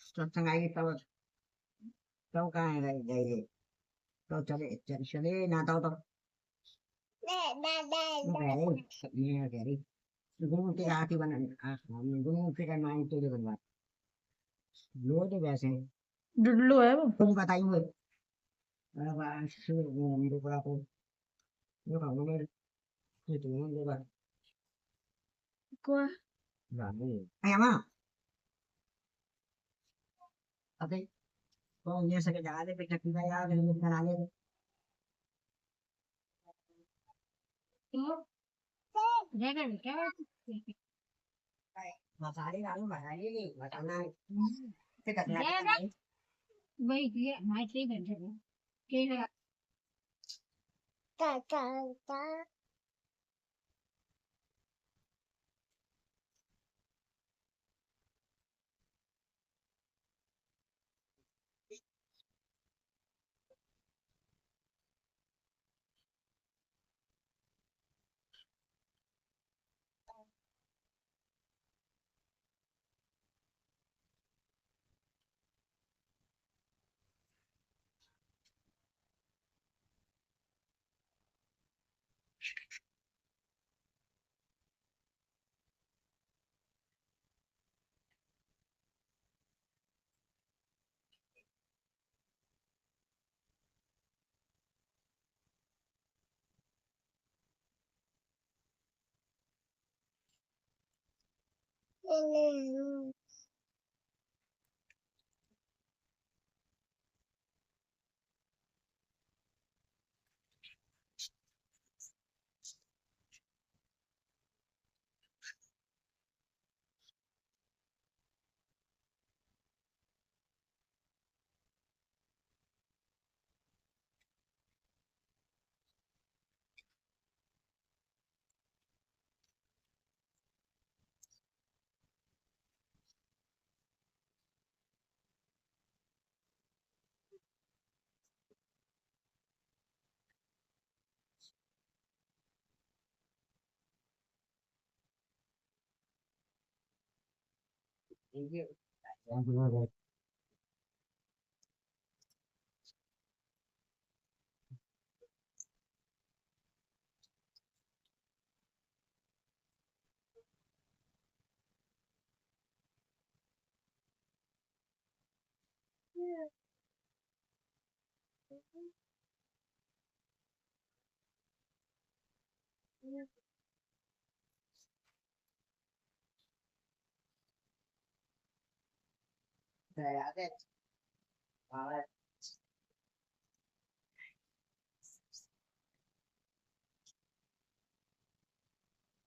Setengah ngày tao tao cái này này tao cho đi nào tao tao về đi nghe kể đi gunung tiga hati mana gunung tiga main itu juga kan lu itu biasa Dulu ya bang. pun kata ibu apa suruh ngomong berapa lu kamu nih itu ngomong berapa Gua berapa ayam mah oke kau nya sakit jangan ada pecah kita ya dengan kanannya masa ini lalu masa ini masa nanti kita tidak bây giờ mai chơi bình thường kia là yang benar saya ada